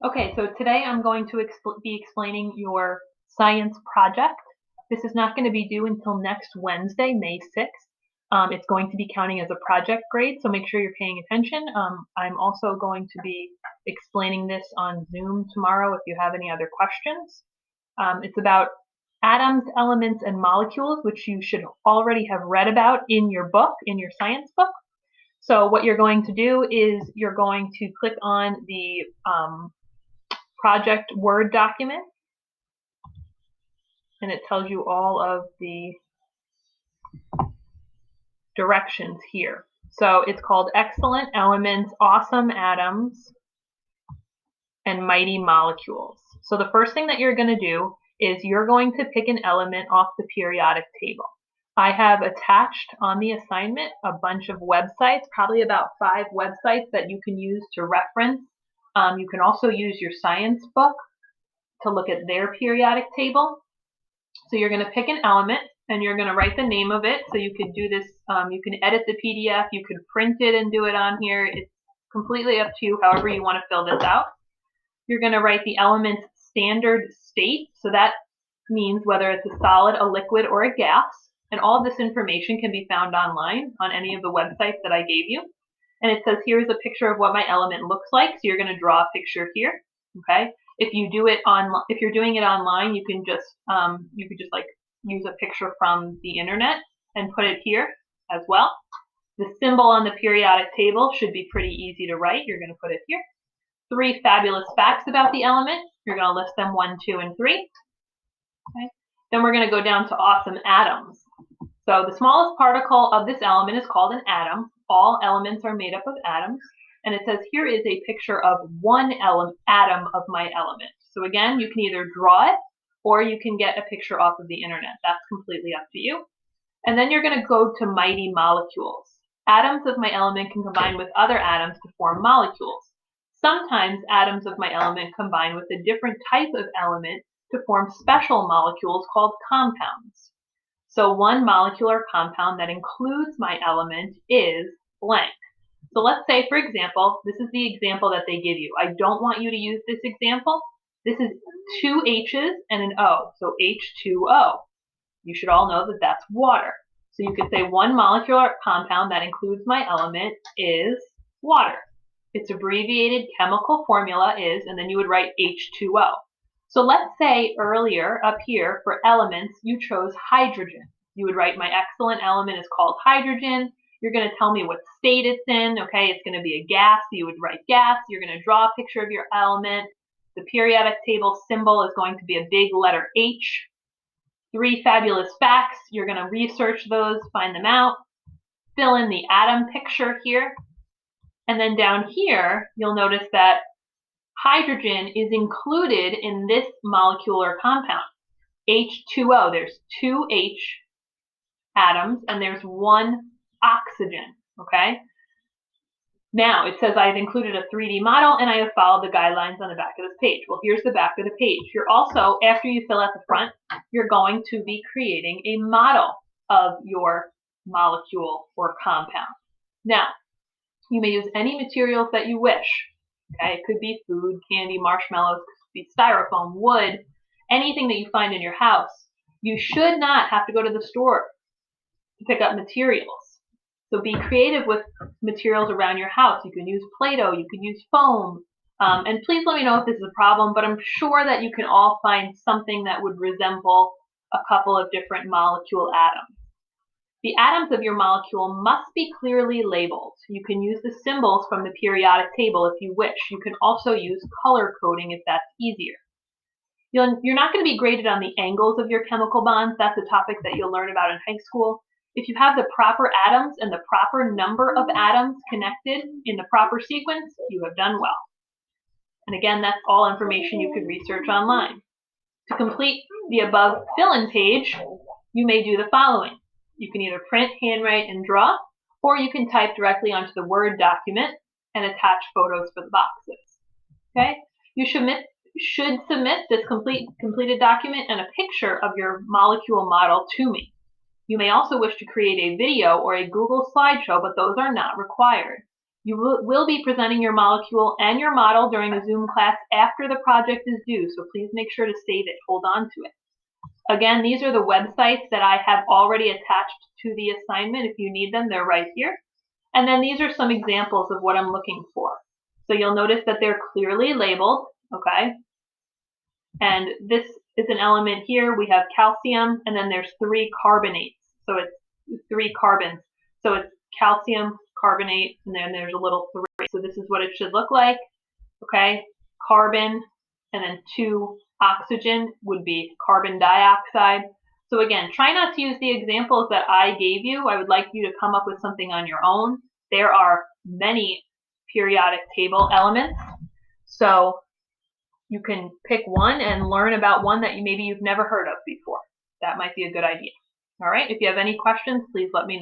Okay, so today I'm going to be explaining your science project. This is not going to be due until next Wednesday, May 6th. It's going to be counting as a project grade, so make sure you're paying attention. I'm also going to be explaining this on Zoom tomorrow if you have any other questions. It's about atoms, elements, and molecules, which you should already have read about in your book, in your science book. So what you're going to do is you're going to click on the project Word document, and it tells you all of the directions here. So it's called Excellent Elements, Awesome Atoms, and Mighty Molecules. So the first thing that you're going to do is you're going to pick an element off the periodic table. I have attached on the assignment a bunch of websites, probably about 5 websites that you can use to reference. You can also use your science book to look at their periodic table. So you're going to pick an element and you're going to write the name of it. So you could do this, you can edit the PDF, you can print it and do it on here. It's completely up to you, however you want to fill this out. You're going to write the element's standard state. So that means whether it's a solid, a liquid, or a gas. And all of this information can be found online on any of the websites that I gave you. And it says, here's a picture of what my element looks like. So you're going to draw a picture here. Okay. If you do it on, if you're doing it online, you can just like use a picture from the internet and put it here as well. The symbol on the periodic table should be pretty easy to write. You're going to put it here. 3 fabulous facts about the element. You're going to list them 1, 2, and 3. Okay. Then we're going to go down to awesome atoms. So the smallest particle of this element is called an atom. All elements are made up of atoms. And it says here is a picture of one atom of my element. So again, you can either draw it or you can get a picture off of the internet. That's completely up to you. And then you're going to go to mighty molecules. Atoms of my element can combine with other atoms to form molecules. Sometimes atoms of my element combine with a different type of element to form special molecules called compounds. So one molecular compound that includes my element is blank. So let's say, for example, this is the example that they give you. I don't want you to use this example. This is 2 H's and an O, so H2O. You should all know that that's water. So you could say one molecular compound that includes my element is water. Its abbreviated chemical formula is, and then you would write H2O. So let's say earlier up here for elements, you chose hydrogen. You would write my excellent element is called hydrogen. You're going to tell me what state it's in. Okay, it's going to be a gas. So you would write gas. You're going to draw a picture of your element. The periodic table symbol is going to be a big letter H. 3 fabulous facts. You're going to research those, find them out, fill in the atom picture here. And then down here, you'll notice that hydrogen is included in this molecular compound, H2O. There's 2 H atoms and there's 1 oxygen, okay? Now, it says I've included a 3D model and I have followed the guidelines on the back of this page. Well, here's the back of the page. You're also, after you fill out the front, you're going to be creating a model of your molecule or compound. Now, you may use any materials that you wish. Okay, it could be food, candy, marshmallows, could be styrofoam, wood, anything that you find in your house. You should not have to go to the store to pick up materials. So be creative with materials around your house. You can use Play-Doh, you can use foam. And please let me know if this is a problem, but I'm sure that you can all find something that would resemble a couple of different molecule atoms. The atoms of your molecule must be clearly labeled. You can use the symbols from the periodic table if you wish. You can also use color coding if that's easier. You're not going to be graded on the angles of your chemical bonds. That's a topic that you'll learn about in high school. If you have the proper atoms and the proper number of atoms connected in the proper sequence, you have done well. And again, that's all information you could research online. To complete the above fill-in page, you may do the following. You can either print, handwrite, and draw, or you can type directly onto the Word document and attach photos for the boxes. Okay? You should submit this completed document and a picture of your molecule model to me. You may also wish to create a video or a Google slideshow, but those are not required. You will be presenting your molecule and your model during a Zoom class after the project is due, so please make sure to save it. Hold on to it. Again, these are the websites that I have already attached to the assignment. If you need them, they're right here. And then these are some examples of what I'm looking for. So you'll notice that they're clearly labeled, okay? And this is an element here. We have calcium, and then there's 3 carbonates. So it's 3 carbons. So it's calcium, carbonate, and then there's a little 3. So this is what it should look like, okay? Carbon, and then 2 oxygen would be carbon dioxide. So again, try not to use the examples that I gave you. I would like you to come up with something on your own. There are many periodic table elements. So you can pick one and learn about one that maybe you've never heard of before. That might be a good idea. All right, if you have any questions, please let me know.